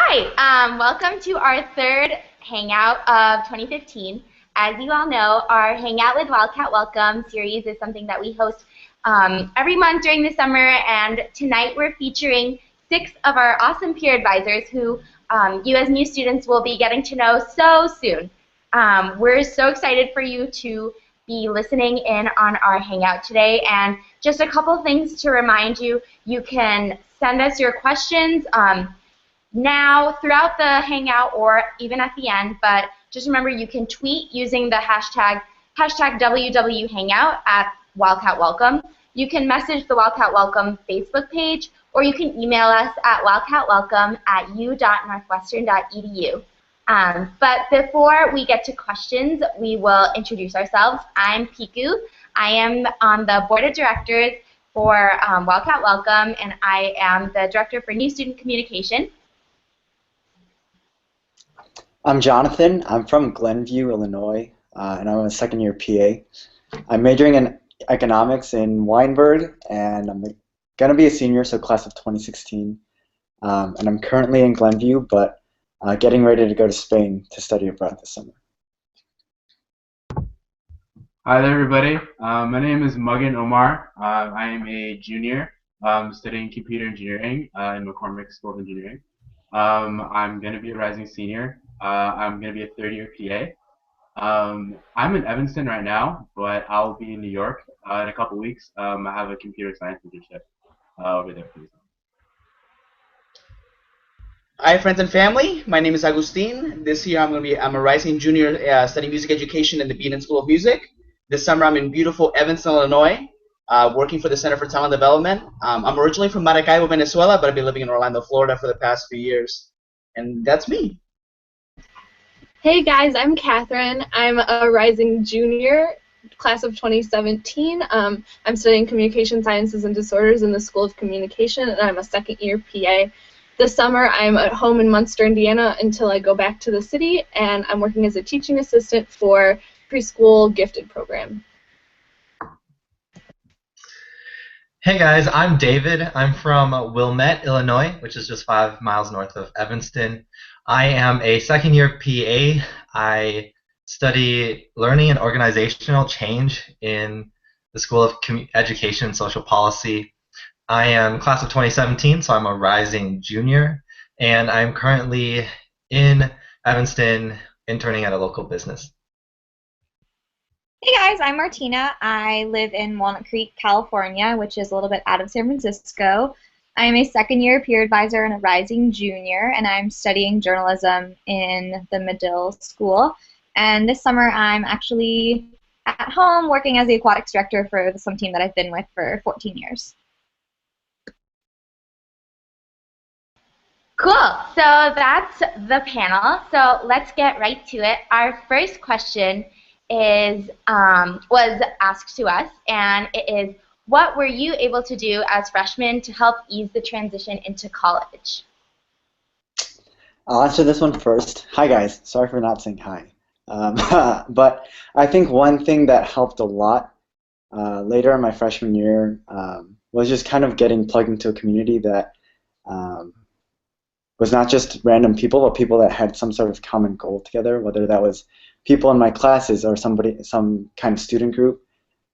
Welcome to our third Hangout of 2015. As you all know, our Hangout with Wildcat Welcome series is something that we host every month during the summer, and tonight we're featuring 6 of our awesome peer advisors who you as new students will be getting to know so soon. We're so excited for you to be listening in on our Hangout today, and just a couple things to remind you. You can send us your questions now throughout the Hangout or even at the end, but just remember you can tweet using the hashtag WWHangout at Wildcat Welcome. You can message the Wildcat Welcome Facebook page, or you can email us at wildcatwelcome@u.northwestern.edu. But before we get to questions, we will introduce ourselves. I'm Piku. I am on the board of directors for Wildcat Welcome, and I am the director for new student communication. I'm Jonathan. I'm from Glenview, Illinois, and I'm a second-year PA. I'm majoring in economics in Weinberg, and I'm going to be a senior, so class of 2016. And I'm currently in Glenview, but getting ready to go to Spain to study abroad this summer. Hi there, everybody. My name is Muggin Omar. I am a junior studying computer engineering in McCormick School of Engineering. I'm going to be a rising senior. I'm going to be a third-year PA. I'm in Evanston right now, but I'll be in New York in a couple weeks. I have a computer science internship over there. Hi, friends and family. My name is Agustin. This year I'm a rising junior studying music education in the Beaton School of Music. This summer I'm in beautiful Evanston, Illinois, working for the Center for Talent Development. I'm originally from Maracaibo, Venezuela, but I've been living in Orlando, Florida for the past few years. And that's me. Hey guys, I'm Catherine. I'm a rising junior, class of 2017. I'm studying communication sciences and disorders in the School of Communication, and I'm a second-year PA. This summer I'm at home in Munster, Indiana until I go back to the city, and I'm working as a teaching assistant for preschool gifted program. Hey guys, I'm David. I'm from Wilmette, Illinois, which is just 5 miles north of Evanston. I am a second-year PA. I study learning and organizational change in the School of Education and Social Policy. I am class of 2017, so I'm a rising junior, and I'm currently in Evanston interning at a local business. Hey guys, I'm Martina. I live in Walnut Creek, California, which is a little bit out of San Francisco. I'm a second-year peer advisor and a rising junior, and I'm studying journalism in the Medill School. And this summer I'm actually at home working as the aquatics director for the swim team that I've been with for 14 years. Cool. So that's the panel. So let's get right to it. Our first question was asked to us, and it is, what were you able to do as freshmen to help ease the transition into college? I'll answer this one first. Hi guys, sorry for not saying hi. But I think one thing that helped a lot later in my freshman year was just kind of getting plugged into a community that was not just random people, but people that had some sort of common goal together, whether that was people in my classes or some kind of student group.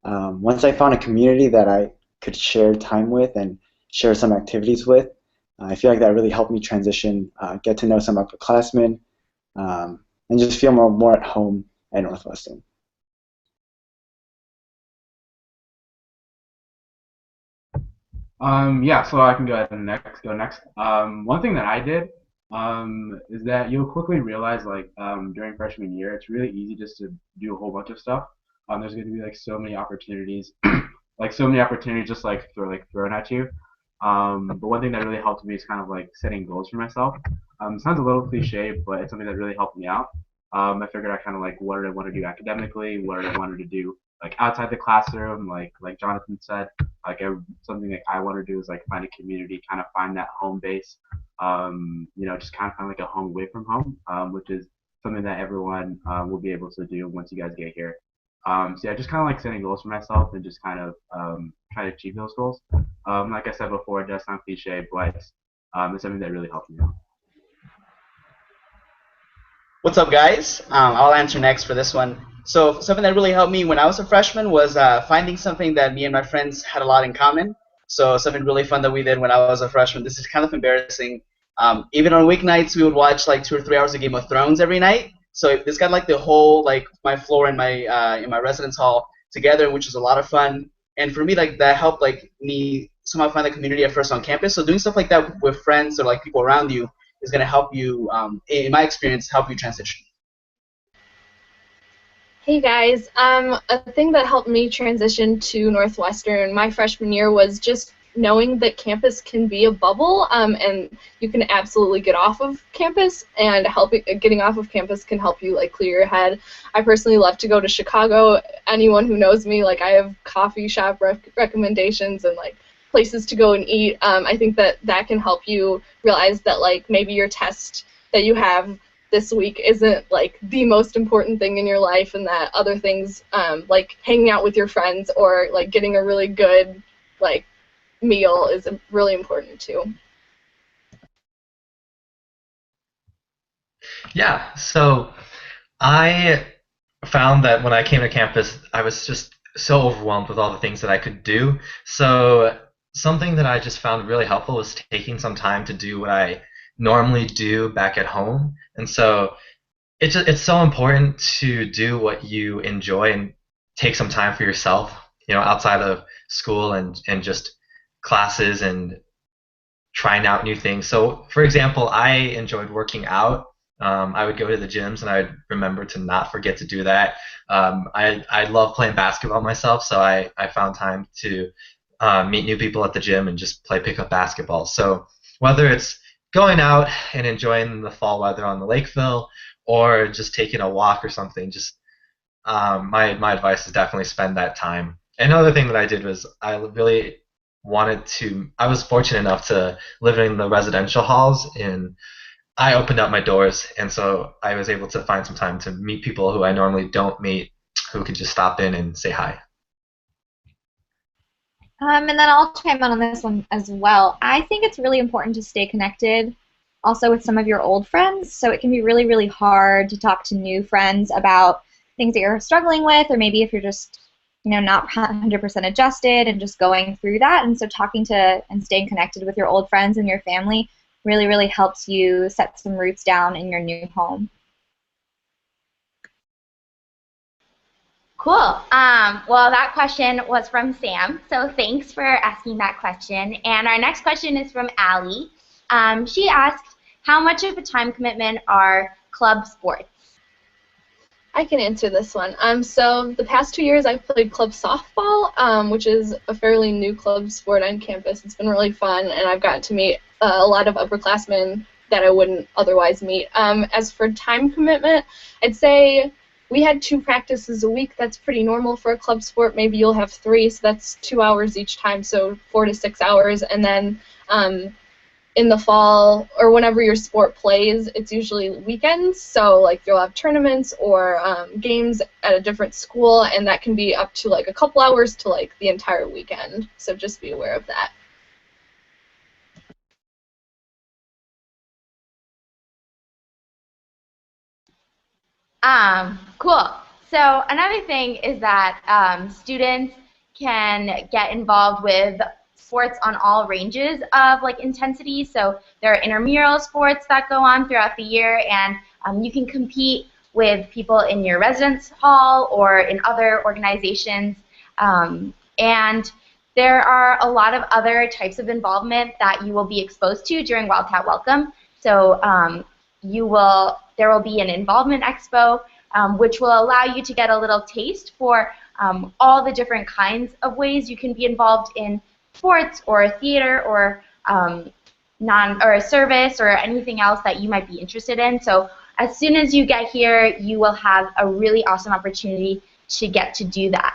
Once I found a community that I could share time with and share some activities with, I feel like that really helped me transition, get to know some upperclassmen, and just feel more at home at Northwestern. Yeah, so I can go ahead and go next. One thing that I did is that you'll quickly realize, like, during freshman year, it's really easy just to do a whole bunch of stuff. There's going to be like so many opportunities, just like thrown at you. But one thing that really helped me is kind of like setting goals for myself. It sounds a little cliche, but it's something that really helped me out. I figured out kind of like what did I want to do academically, what did I wanted to do like outside the classroom, like Jonathan said, something like I want to do is like find a community, kind of find that home base, just kind of find like a home away from home, which is something that everyone will be able to do once you guys get here. So yeah, just kind of like setting goals for myself and just kind of try to achieve those goals. Like I said before, it does sound cliche, but it's something that really helped me out. What's up, guys? I'll answer next for this one. So something that really helped me when I was a freshman was finding something that me and my friends had a lot in common. So something really fun that we did when I was a freshman. This is kind of embarrassing. Even on weeknights, we would watch like 2 or 3 hours of Game of Thrones every night. So this got like the whole like my floor in my residence hall together, which was a lot of fun. And for me, like that helped like me somehow find the community at first on campus. So doing stuff like that with friends or like people around you is going to help you, in my experience, help you transition. Hey guys, a thing that helped me transition to Northwestern my freshman year was just knowing that campus can be a bubble, and you can absolutely get off of campus, and getting off of campus can help you like clear your head. I personally love to go to Chicago. Anyone who knows me, like I have coffee shop recommendations and like places to go and eat. I think that can help you realize that like maybe your test that you have this week isn't like the most important thing in your life, and that other things like hanging out with your friends or like getting a really good like meal is really important too. Yeah, so I found that when I came to campus, I was just so overwhelmed with all the things that I could do. So something that I just found really helpful was taking some time to do what I normally do back at home. And so it's so important to do what you enjoy and take some time for yourself, outside of school and just classes and trying out new things. So, for example, I enjoyed working out. I would go to the gyms and I would remember to not forget to do that. I love playing basketball myself, so I found time to meet new people at the gym and just play pickup basketball. So whether it's going out and enjoying the fall weather on the Lakeville or just taking a walk or something, just my advice is definitely spend that time. Another thing that I did was I was fortunate enough to live in the residential halls, and I opened up my doors, and so I was able to find some time to meet people who I normally don't meet, who could just stop in and say hi. And then I'll chime in on this one as well. I think it's really important to stay connected also with some of your old friends. So it can be really, really hard to talk to new friends about things that you're struggling with, or maybe if you're just not 100% adjusted and just going through that. And so talking to and staying connected with your old friends and your family really, really helps you set some roots down in your new home. Cool. Well, that question was from Sam, so thanks for asking that question. And our next question is from Allie. She asked, how much of a time commitment are club sports? I can answer this one. So the past 2 years I've played club softball, which is a fairly new club sport on campus. It's been really fun, and I've gotten to meet a lot of upperclassmen that I wouldn't otherwise meet. As for time commitment, I'd say we had 2 practices a week. That's pretty normal for a club sport. Maybe you'll have 3, so that's 2 hours each time, so 4 to 6 hours. And then in the fall, or whenever your sport plays, it's usually weekends, so like you'll have tournaments or games at a different school, and that can be up to like a couple hours to like the entire weekend, so just be aware of that. Cool. So another thing is that students can get involved with sports on all ranges of like intensity. So there are intramural sports that go on throughout the year, and you can compete with people in your residence hall or in other organizations. And there are a lot of other types of involvement that you will be exposed to during Wildcat Welcome. So there will be an involvement expo, which will allow you to get a little taste for all the different kinds of ways you can be involved in sports or theater or or service or anything else that you might be interested in. So as soon as you get here, you will have a really awesome opportunity to get to do that.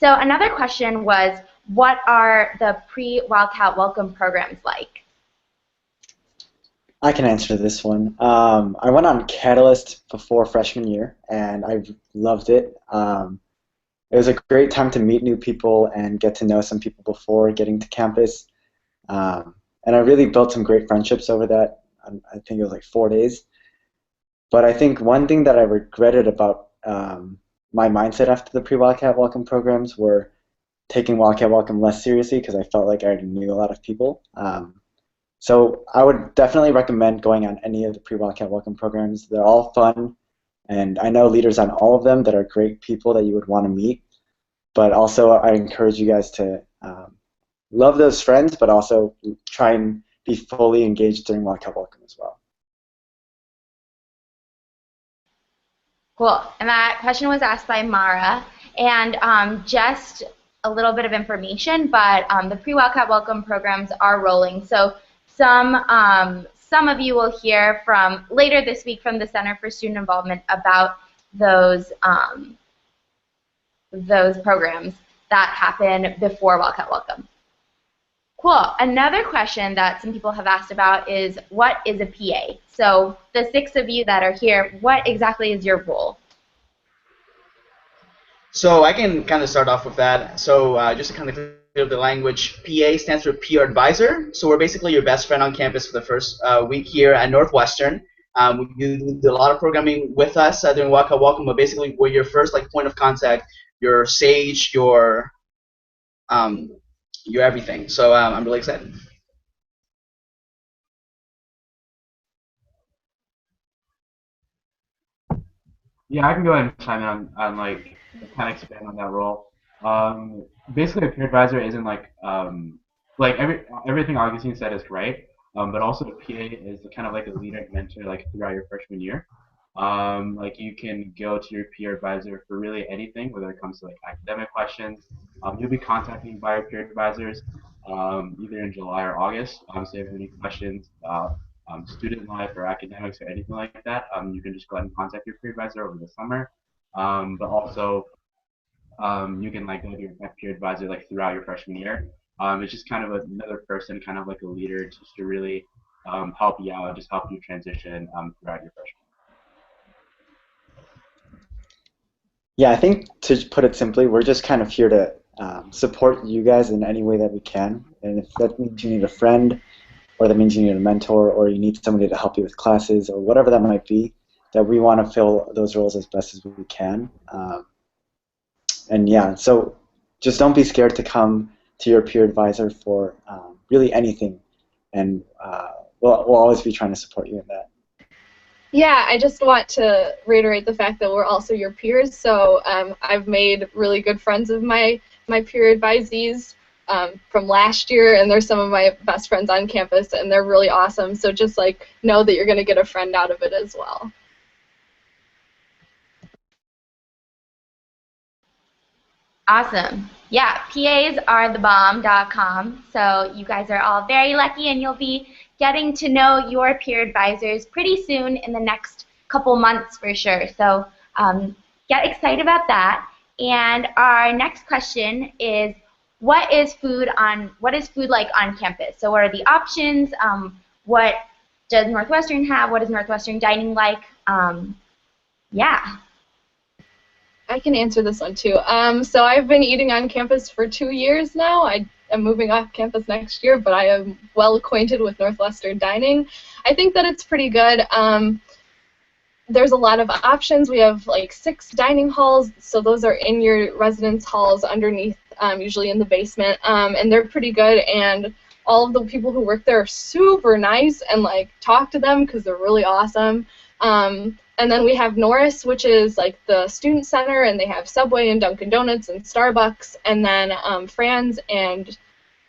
So another question was, what are the pre-Wildcat Welcome programs like? I can answer this one. I went on Catalyst before freshman year, and I loved it. It was a great time to meet new people and get to know some people before getting to campus. And I really built some great friendships over that. I think it was like 4 days. But I think one thing that I regretted about my mindset after the pre-Wildcat Welcome programs were taking Wildcat Welcome less seriously because I felt like I already knew a lot of people. So I would definitely recommend going on any of the pre-Wildcat Welcome programs. They're all fun, and I know leaders on all of them that are great people that you would want to meet. But also I encourage you guys to love those friends, but also try and be fully engaged during Wildcat Welcome as well. Cool. And that question was asked by Mara. And just a little bit of information, but the pre-Wildcat Welcome programs are rolling. So some of you will hear from later this week from the Center for Student Involvement about those programs that happen before Wildcat Welcome. Cool. Another question that some people have asked about is, what is a PA? So the 6 of you that are here, what exactly is your role? So I can kind of start off with that. So just to kind of clear up the language, PA stands for Peer Advisor. So we're basically your best friend on campus for the first week here at Northwestern. You do a lot of programming with us during Wildcat Welcome, but basically we're your first point of contact, your sage, your everything. So I'm really excited. Yeah, I can go ahead and chime in on kind of expand on that role. Basically, a peer advisor isn't everything Augustine said is right, but also a PA is kind of like a leader and mentor throughout your freshman year. You can go to your peer advisor for really anything, whether it comes to academic questions. You'll be contacted by your peer advisors either in July or August. So if you have any questions about student life or academics or anything like that, you can just go ahead and contact your peer advisor over the summer. But also, you can go to your peer advisor throughout your freshman year. It's just kind of another person, kind of like a leader, just to really help you out, just help you transition throughout your freshman year. Yeah, I think to put it simply, we're just kind of here to support you guys in any way that we can. And if that means you need a friend, or that means you need a mentor, or you need somebody to help you with classes, or whatever that might be, that we want to fill those roles as best as we can. And yeah, so just don't be scared to come to your peer advisor for really anything, and we'll always be trying to support you in that. Yeah, I just want to reiterate the fact that we're also your peers. So I've made really good friends of my peer advisees from last year, and they're some of my best friends on campus, and they're really awesome. So just know that you're going to get a friend out of it as well. Awesome. Yeah, PAsAreTheBomb.com. So you guys are all very lucky, and you'll be getting to know your peer advisors pretty soon in the next couple months for sure. So get excited about that. And our next question is, what is food like on campus? So what are the options? What does Northwestern have? What is Northwestern dining like? Yeah. I can answer this one too. So I've been eating on campus for 2 years now. I am moving off campus next year, but I am well acquainted with Northwestern dining. I think that it's pretty good. There's a lot of options. We have 6 dining halls, so those are in your residence halls underneath, usually in the basement, and they're pretty good. And all of the people who work there are super nice, and talk to them because they're really awesome. And then we have Norris, which is the student center, and they have Subway and Dunkin' Donuts and Starbucks, and then Fran's and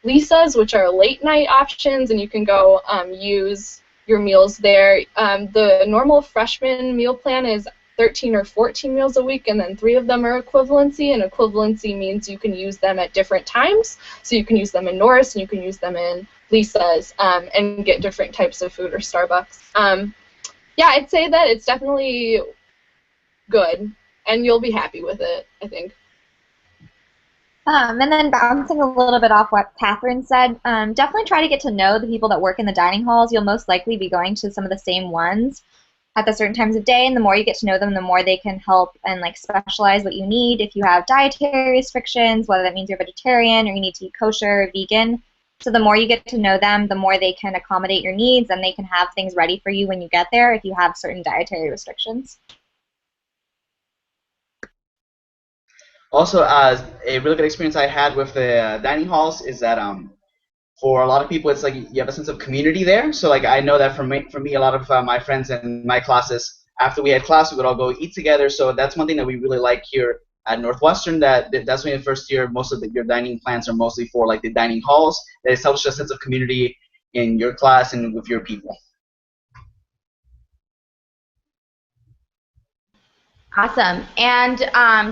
Lisa's, which are late night options, and you can go use your meals there. The normal freshman meal plan is 13 or 14 meals a week, and then 3 of them are equivalency, and equivalency means you can use them at different times. So you can use them in Norris, and you can use them in Lisa's, and get different types of food or Starbucks. Yeah, I'd say that it's definitely good, and you'll be happy with it, I think. And then bouncing a little bit off what Catherine said, definitely try to get to know the people that work in the dining halls. You'll most likely be going to some of the same ones at the certain times of day, and the more you get to know them, the more they can help and specialize what you need. If you have dietary restrictions, whether that means you're vegetarian or you need to eat kosher or vegan, So the more you get to know them, the more they can accommodate your needs, and they can have things ready for you when you get there if you have certain dietary restrictions. Also, a really good experience I had with the dining halls is that for a lot of people, it's like you have a sense of community there. So like I know that for me, a lot of my friends in my classes, after we had class, we would all go eat together. So that's one thing that we really like here at Northwestern. That's when in the first year, most of your dining plans are mostly for like the dining halls. That establishes a sense of community in your class and with your people. Awesome. And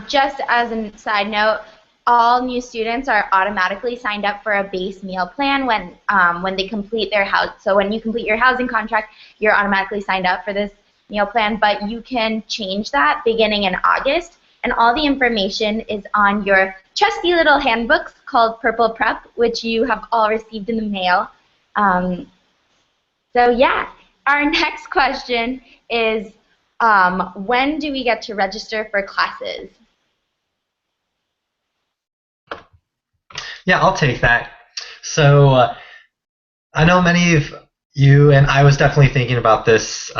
just as a side note, all new students are automatically signed up for a base meal plan when they complete their house. So when you complete your housing contract, you're automatically signed up for this meal plan, but you can change that beginning in August. And all the information is on your trusty little handbooks called Purple Prep, which you have all received in the mail. So yeah, our next question is, when do we get to register for classes? Yeah, I'll take that. So I know many of you, and I was definitely thinking about this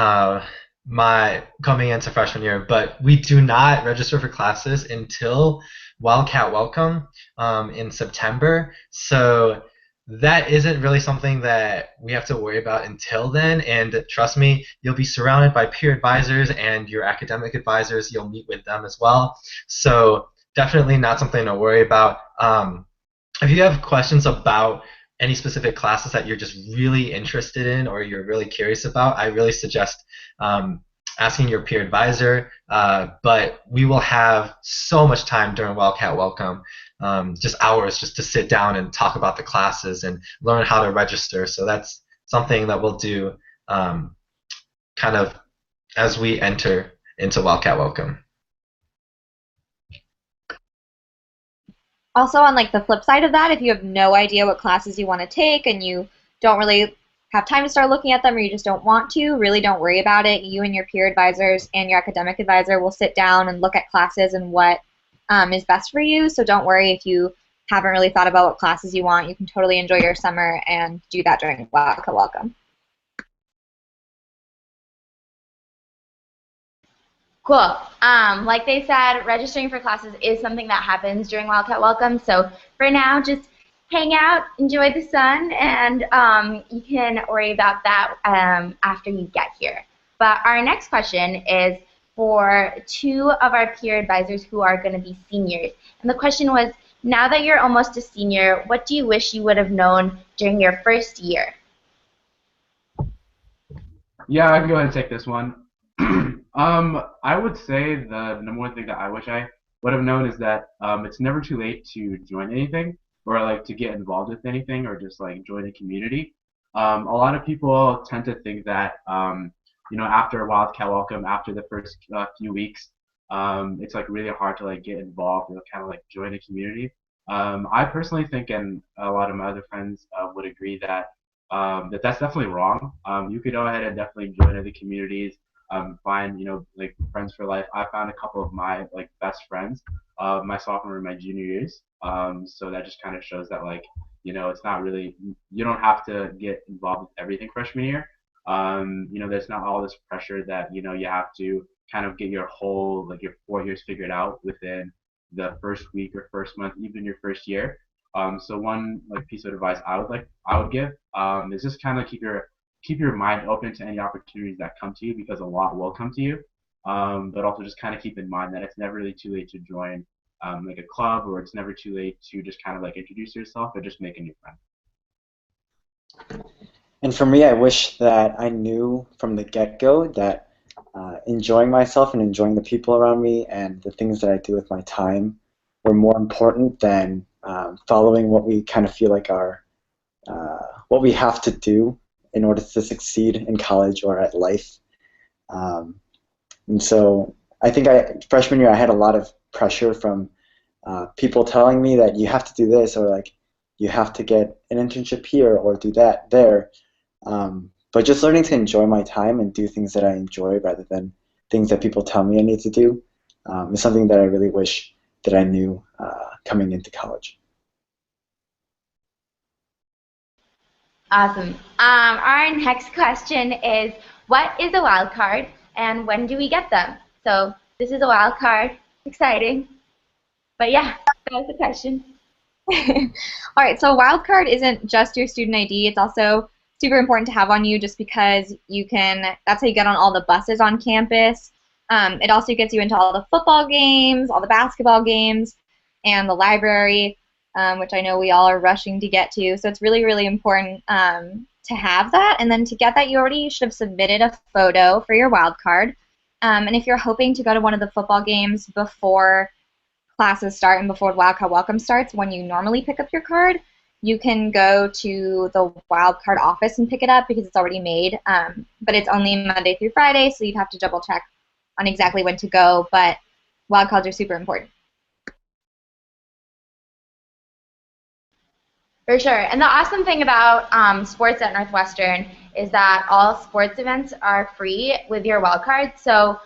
my coming into freshman year, but we do not register for classes until Wildcat Welcome in September. So that isn't really something that we have to worry about until then. And trust me, you'll be surrounded by peer advisors and your academic advisors. You'll meet with them as well. So definitely not something to worry about. If you have questions about any specific classes that you're just really interested in or you're really curious about, I really suggest asking your peer advisor. But we will have so much time during Wildcat Welcome, just hours just to sit down and talk about the classes and learn how to register. So that's something that we'll do kind of as we enter into Wildcat Welcome. Also, on like the flip side of that, if you have no idea what classes you want to take and you don't really have time to start looking at them or you just don't want to, really don't worry about it. You and your peer advisors and your academic advisor will sit down and look at classes and what is best for you. So don't worry if you haven't really thought about what classes you want. You can totally enjoy your summer and do that during Wildcat Welcome. Cool. Like they said, registering for classes is something that happens during Wildcat Welcome. So for now, just hang out, enjoy the sun, and you can worry about that after you get here. But our next question is for two of our peer advisors who are going to be seniors. And the question was, now that you're almost a senior, what do you wish you would have known during your first year? Yeah, I can go ahead and take this one. I would say the number one thing that I wish I would have known is that it's never too late to join anything or like to get involved with anything or just like join a community. A lot of people tend to think that after Wildcat Welcome, after the first few weeks, it's like really hard to like get involved and kind of like join a community. I personally think, and a lot of my other friends would agree that that's definitely wrong. You could go ahead and definitely join other communities. Find like friends for life. I found a couple of my like best friends my sophomore and my junior years. So that just kind of shows that like it's not really, you don't have to get involved with everything freshman year. There's not all this pressure that you have to kind of get your whole like your 4 years figured out within the first week or first month, even your first year. So one like piece of advice I would give is just kind of keep your mind open to any opportunities that come to you because a lot will come to you. But also just kind of keep in mind that it's never really too late to join like a club, or it's never too late to just kind of like introduce yourself or just make a new friend. And for me, I wish that I knew from the get-go that enjoying myself and enjoying the people around me and the things that I do with my time were more important than following what we kind of feel like are what we have to do in order to succeed in college or at life. And so I think freshman year I had a lot of pressure from people telling me that you have to do this or like you have to get an internship here or do that there. But just learning to enjoy my time and do things that I enjoy rather than things that people tell me I need to do is something that I really wish that I knew coming into college. Awesome. Our next question is, what is a wild card and when do we get them? So this is a wild card. Exciting. But yeah, that was the question. All right, so a wildcard isn't just your student ID. It's also super important to have on you just because that's how you get on all the buses on campus. It also gets you into all the football games, all the basketball games, and the library, which I know we all are rushing to get to. So it's really, really important to have that. And then to get that, you already should have submitted a photo for your wildcard. And if you're hoping to go to one of the football games before classes start and before Wildcat Welcome starts, when you normally pick up your card, you can go to the Wildcard office and pick it up because it's already made. But it's only Monday through Friday, so you'd have to double check on exactly when to go. But wildcards are super important. For sure. And the awesome thing about sports at Northwestern is that all sports events are free with your wildcard. So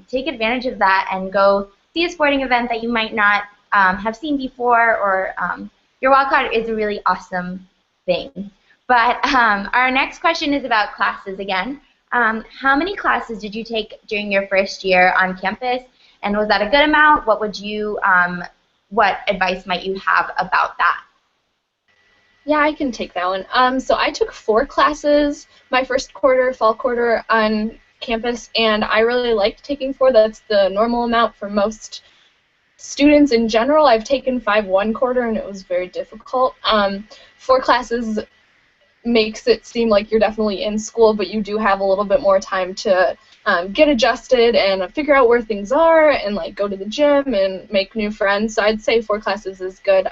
take advantage of that and go see a sporting event that you might not have seen before, or your wildcard is a really awesome thing. But our next question is about classes again. How many classes did you take during your first year on campus, and was that a good amount? What advice might you have about that? Yeah, I can take that one. So I took 4 classes my first quarter, fall quarter on campus, and I really liked taking 4. That's the normal amount for most students in general. I've taken 5 one quarter, and it was very difficult. 4 classes makes it seem like you're definitely in school, but you do have a little bit more time to get adjusted and figure out where things are, and like go to the gym and make new friends. So I'd say 4 classes is good.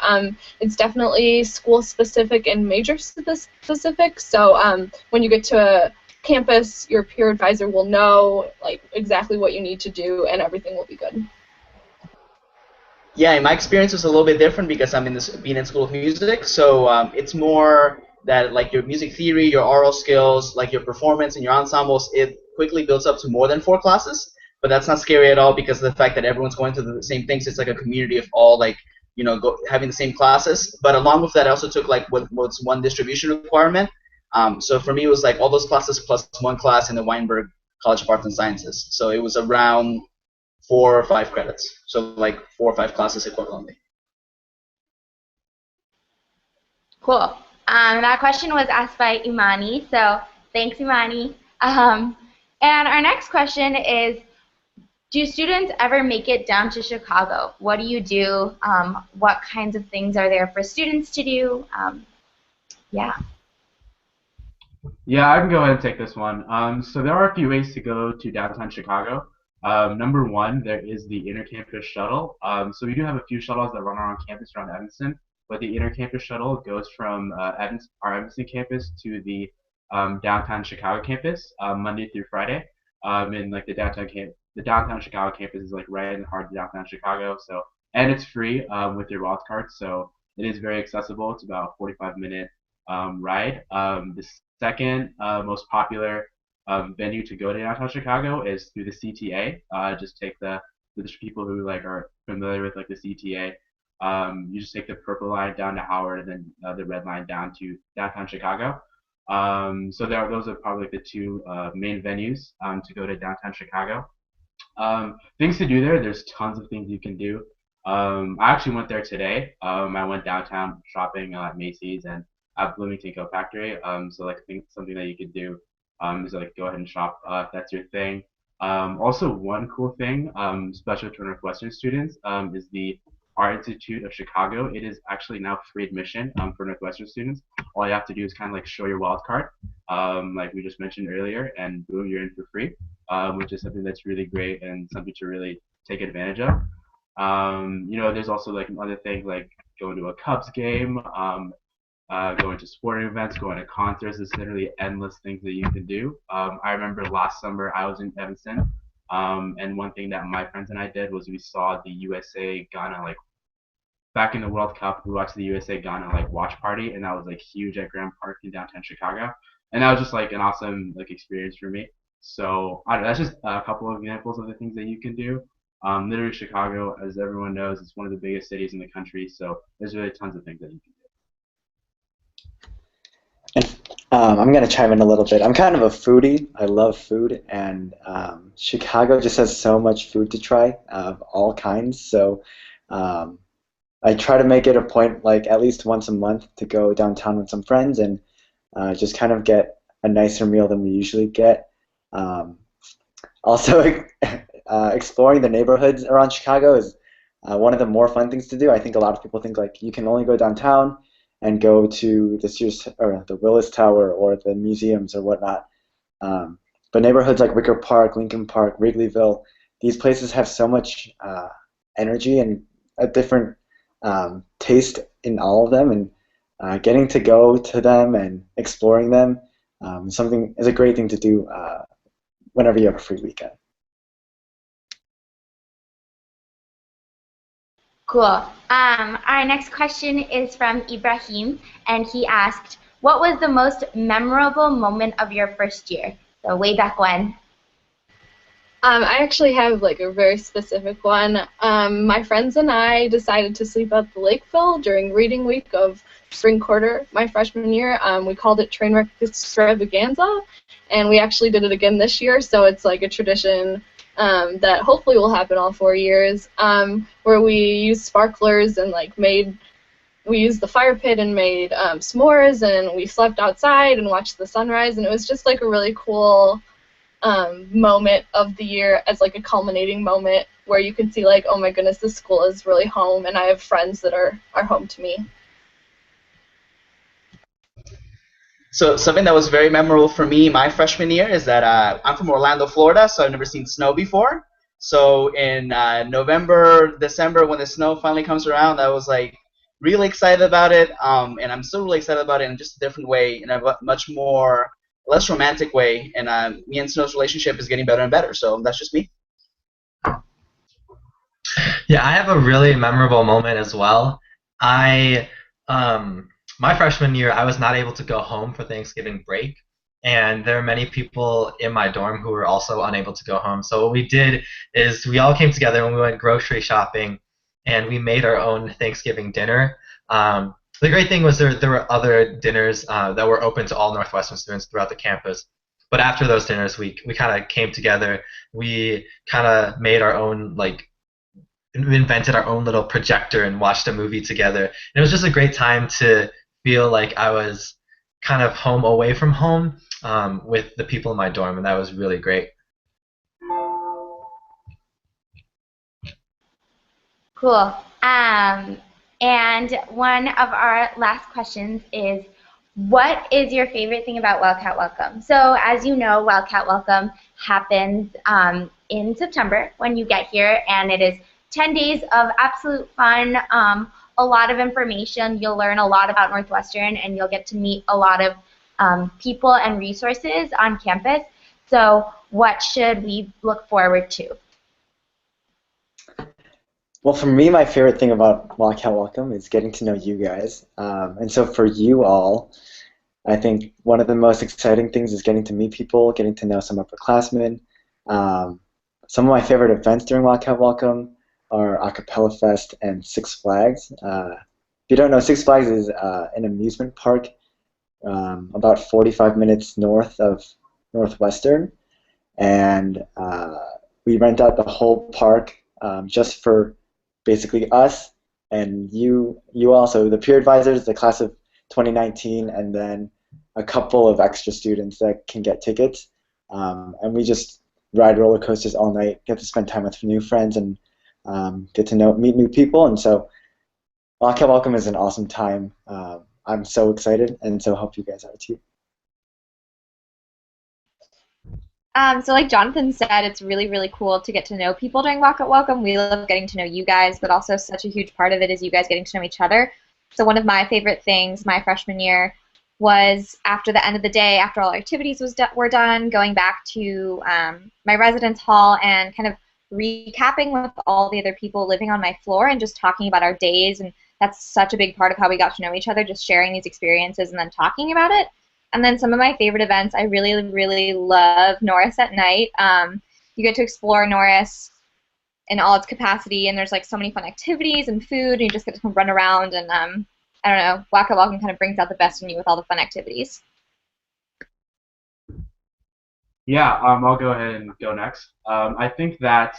It's definitely school specific and major specific. So when you get to campus, your peer advisor will know like exactly what you need to do, and everything will be good. Yeah, in my experience, it's a little bit different because I'm being in School of Music. So it's more that like your music theory, your oral skills, like your performance and your ensembles, it quickly builds up to more than 4 classes. But that's not scary at all because of the fact that everyone's going through the same things. It's like a community of all like having the same classes. But along with that, I also took like what's one distribution requirement. So for me, it was like all those classes plus 1 class in the Weinberg College of Arts and Sciences. So it was around 4 or 5 credits. So like 4 or 5 classes equivalently. Cool. That question was asked by Imani, so thanks, Imani. And our next question is, do students ever make it down to Chicago? What do you do? What kinds of things are there for students to do? Yeah. Yeah, I can go ahead and take this one. So there are a few ways to go to downtown Chicago. Number 1, there is the intercampus shuttle. So we do have a few shuttles that run around campus around Evanston, but the intercampus shuttle goes from our Evanston campus to the downtown Chicago campus Monday through Friday. And like the downtown Chicago campus is like right in the heart of downtown Chicago. So, and it's free with your Wealth card, so it is very accessible. It's about a 45-minute ride. The second most popular venue to go to downtown Chicago is through the CTA. Just take the people who like are familiar with like the CTA. You just take the purple line down to Howard, and then the red line down to downtown Chicago. So those are probably like the 2 main venues to go to downtown Chicago. Things to do there. There's tons of things you can do. I actually went there today. I went downtown shopping at Macy's and at Bloomington Coat Factory. So like I think something that you could do is like go ahead and shop if that's your thing. Also, one cool thing, special to Northwestern students, is the Art Institute of Chicago. It is actually now free admission for Northwestern students. All you have to do is kind of like show your wild card, like we just mentioned earlier, and boom, you're in for free, which is something that's really great and something to really take advantage of. There's also like other things like going to a Cubs game, going to sporting events, going to concerts. There's literally endless things that you can do. I remember last summer I was in Evanston, and one thing that my friends and I did was we saw the USA Ghana, like back in the World Cup, we watched the USA Ghana like watch party, and that was like huge at Grand Park in downtown Chicago, and that was just like an awesome like experience for me. So I don't know, that's just a couple of examples of the things that you can do. Literally Chicago, as everyone knows, is one of the biggest cities in the country, so there's really tons of things that you can do. I'm going to chime in a little bit. I'm kind of a foodie. I love food, and Chicago just has so much food to try of all kinds. So um, I try to make it a point, like at least once a month, to go downtown with some friends and just kind of get a nicer meal than we usually get. Um, Also, exploring the neighborhoods around Chicago is one of the more fun things to do. I think a lot of people think like you can only go downtown and go to the Sears or the Willis Tower or the museums or whatnot. Um, but neighborhoods like Wicker Park, Lincoln Park, Wrigleyville, these places have so much energy and a different taste in all of them, and getting to go to them and exploring them something is a great thing to do whenever you have a free weekend. Cool. Our next question is from Ibrahim, and he asked, what was the most memorable moment of your first year? So way back when. I actually have like a very specific one. My friends and I decided to sleep at the Lakeville during reading week of spring quarter my freshman year. We called it Trainwreck Extravaganza, and we actually did it again this year, so it's like a tradition that hopefully will happen all 4 years, where we used sparklers and like we used the fire pit and made s'mores, and we slept outside and watched the sunrise, and it was just like a really cool moment of the year as like a culminating moment where you can see like, oh my goodness, this school is really home, and I have friends that are home to me. So something that was very memorable for me my freshman year is that I'm from Orlando, Florida, so I've never seen snow before. So in November, December, when the snow finally comes around, I was like really excited about it, and I'm still really excited about it in just a different way, in a much more less romantic way. And me and Snow's relationship is getting better and better. So that's just me. Yeah, I have a really memorable moment as well. I my freshman year, I was not able to go home for Thanksgiving break, and there are many people in my dorm who were also unable to go home. So what we did is we all came together and we went grocery shopping, and we made our own Thanksgiving dinner. The great thing was there were other dinners that were open to all Northwestern students throughout the campus. But after those dinners, we kind of came together. We kind of made our own we invented our own little projector and watched a movie together. And it was just a great time to feel like I was kind of home away from home with the people in my dorm, and that was really great. Cool. And one of our last questions is, what is your favorite thing about Wildcat Welcome? So as you know, Wildcat Welcome happens in September when you get here, and it is 10 days of absolute fun, a lot of information. You'll learn a lot about Northwestern, and you'll get to meet a lot of people and resources on campus. So what should we look forward to? Well, for me, my favorite thing about Wildcat Welcome is getting to know you guys. And so for you all, I think one of the most exciting things is getting to meet people, getting to know some upperclassmen. Some of my favorite events during Wildcat Welcome are Acapella Fest and Six Flags. If you don't know, Six Flags is an amusement park about 45 minutes north of Northwestern, and we rent out the whole park just for basically us and you also, the peer advisors, the class of 2019, and then a couple of extra students that can get tickets. And we just ride roller coasters all night, get to spend time with new friends, and get to meet new people. And so Wildcat Welcome is an awesome time. I'm so excited, and so hope you guys are too. So like Jonathan said, it's really, really cool to get to know people during Wildcat Welcome. We love getting to know you guys, but also such a huge part of it is you guys getting to know each other. So one of my favorite things my freshman year was after the end of the day, after all our activities were done, going back to my residence hall and kind of recapping with all the other people living on my floor and just talking about our days. And that's such a big part of how we got to know each other, just sharing these experiences and then talking about it. And then some of my favorite events, I really, really love Norris at night. You get to explore Norris in all its capacity, and there's like so many fun activities and food, and you just get to run around, and I don't know, Wildcat Welcome kind of brings out the best in you with all the fun activities. Yeah, I'll go ahead and go next. I think that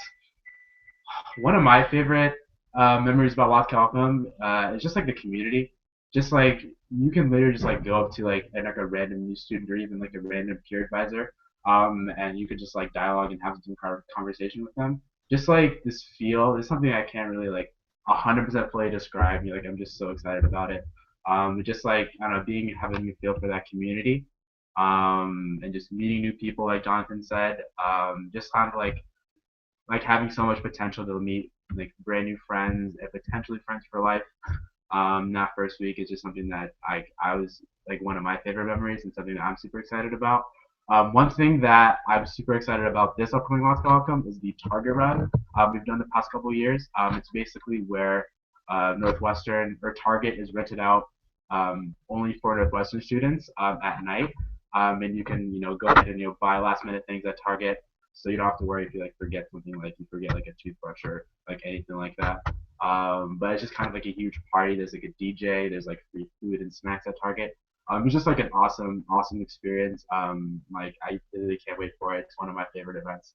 one of my favorite memories about Wildcat Welcome is just like the community. Just like you can literally just like go up to like a random new student or even like a random peer advisor, and you could just like dialogue and have some conversation with them. Just like this feel is something I can't really like 100% fully describe. Like I'm just so excited about it. Just like I don't know, being having a feel for that community, and just meeting new people, like Jonathan said, just kind of like having so much potential to meet like brand new friends and potentially friends for life. That first week is just something that I was like one of my favorite memories and something that I'm super excited about. One thing that I'm super excited about this upcoming Moscow outcome is the Target Run. We've done the past couple of years. It's basically where Northwestern or Target is rented out only for Northwestern students at night, and you can go ahead and buy last minute things at Target, so you don't have to worry if you like forget something, like you forget like a toothbrush or like anything like that. But it's just kind of like a huge party. There's like a DJ. There's like free food and snacks at Target. It's just like an awesome experience. Like I really can't wait for it. It's one of my favorite events.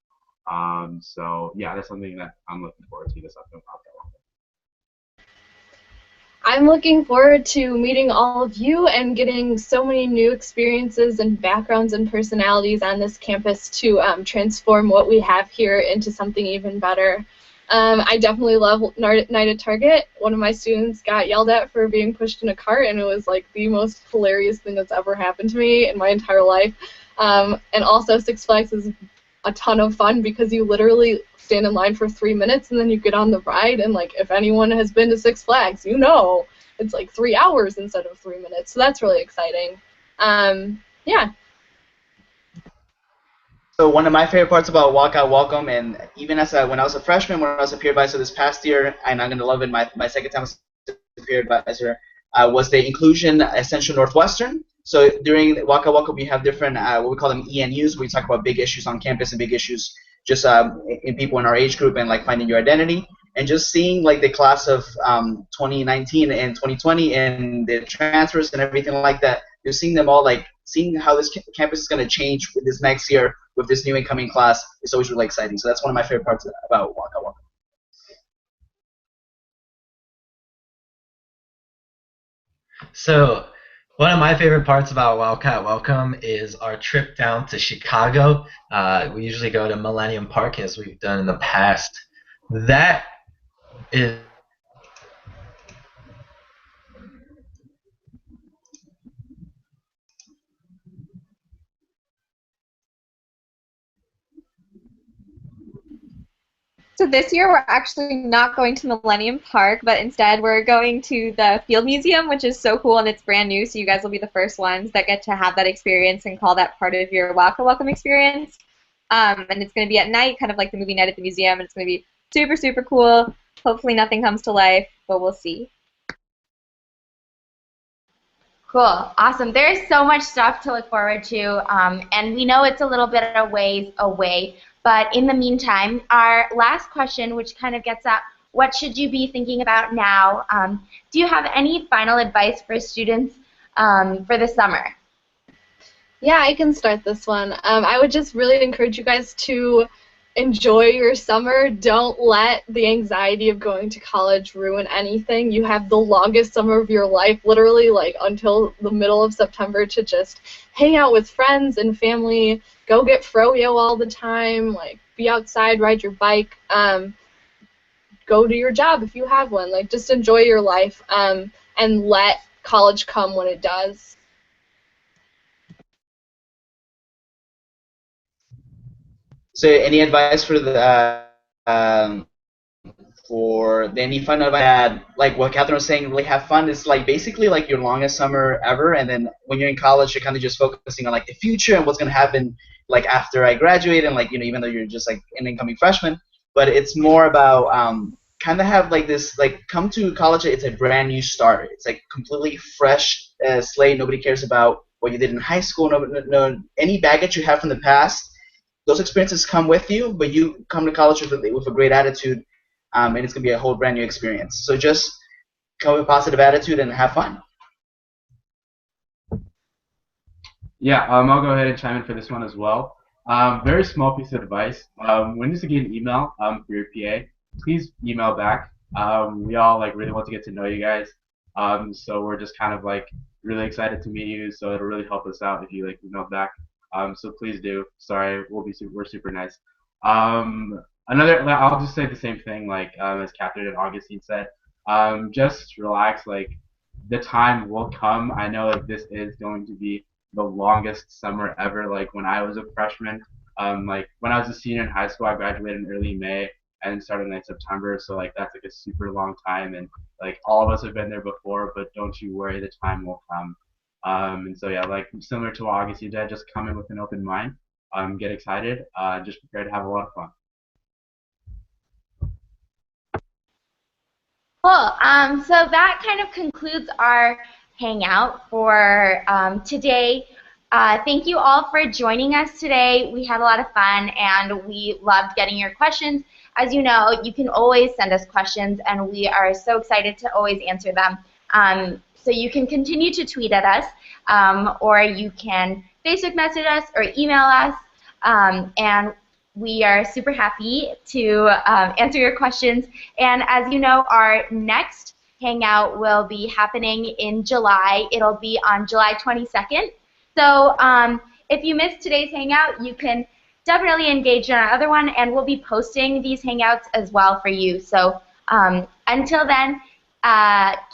So yeah, that's something that I'm looking forward to this upcoming podcast. I'm looking forward to meeting all of you and getting so many new experiences and backgrounds and personalities on this campus to transform what we have here into something even better. I definitely love Night at Target. One of my students got yelled at for being pushed in a cart, and it was like the most hilarious thing that's ever happened to me in my entire life. And also Six Flags is a ton of fun because you literally stand in line for 3 minutes and then you get on the ride, and like if anyone has been to Six Flags, it's like 3 hours instead of 3 minutes, so that's really exciting. Yeah. So one of my favorite parts about Walkout Welcome, and even when I was a freshman, when I was a peer advisor this past year, and I'm gonna love it my second time as a peer advisor, was the inclusion Essential Northwestern. So during Walkout Welcome, we have different what we call them ENUs. We talk about big issues on campus and big issues just in people in our age group and like finding your identity. And just seeing like the class of 2019 and 2020 and the transfers and everything like that, just seeing them all, like seeing how this campus is going to change with this next year with this new incoming class is always really exciting. So that's one of my favorite parts about Waka Waka. So one of my favorite parts about Wildcat Welcome is our trip down to Chicago. We usually go to Millennium Park as we've done in the past. That is So this year we're actually not going to Millennium Park, but instead we're going to the Field Museum, which is so cool and it's brand new, so you guys will be the first ones that get to have that experience and call that part of your Welcome experience. And it's going to be at night, kind of like the movie Night at the Museum, and it's going to be super, super cool. Hopefully nothing comes to life, but we'll see. Cool. Awesome. There's so much stuff to look forward to, and we know it's a little bit of ways away, but in the meantime, our last question, which kind of gets at what should you be thinking about now, do you have any final advice for students for the summer? Yeah, I can start this one. I would just really encourage you guys to enjoy your summer. Don't let the anxiety of going to college ruin anything. You have the longest summer of your life, literally like until the middle of September, to just hang out with friends and family, go get froyo all the time, like be outside, ride your bike, go to your job if you have one. Like just enjoy your life and let college come when it does. So any advice for any fun advice? Like what Catherine was saying, really have fun. It's like basically like your longest summer ever, and then when you're in college, you're kind of just focusing on like the future and what's gonna happen like after I graduate, and like even though you're just like an incoming freshman, but it's more about kind of have like this like come to college. It's a brand new start. It's like completely fresh slate. Nobody cares about what you did in high school. No any baggage you have from the past. Those experiences come with you, but you come to college with a great attitude, and it's going to be a whole brand new experience. So just come with a positive attitude and have fun. Yeah, I'll go ahead and chime in for this one as well. Very small piece of advice. When you get an email for your PA, please email back. We all like really want to get to know you guys. So we're just kind of like really excited to meet you. So it'll really help us out if you like email back. So please do. Sorry, we're super nice. I'll just say the same thing like as Catherine and Augustine said. Just relax. Like the time will come. I know like this is going to be the longest summer ever. Like when I was a freshman, like when I was a senior in high school, I graduated in early May and started in September. So like that's like a super long time, and like all of us have been there before. But don't you worry, the time will come. And so yeah, like similar to what Augustine did, just come in with an open mind. Get excited. Just prepare to have a lot of fun. Cool. So that kind of concludes our hangout for today. Thank you all for joining us today. We had a lot of fun, and we loved getting your questions. As you know, you can always send us questions, and we are so excited to always answer them. So you can continue to tweet at us, or you can Facebook message us or email us, and we are super happy to answer your questions. And as you know, our next Hangout will be happening in July. It'll be on July 22nd. So if you missed today's Hangout, you can definitely engage in our other one, and we'll be posting these Hangouts as well for you. So until then,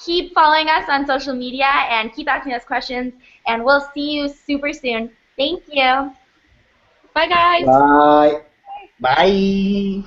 keep following us on social media and keep asking us questions, and we'll see you super soon. Thank you. Bye, guys. Bye. Bye.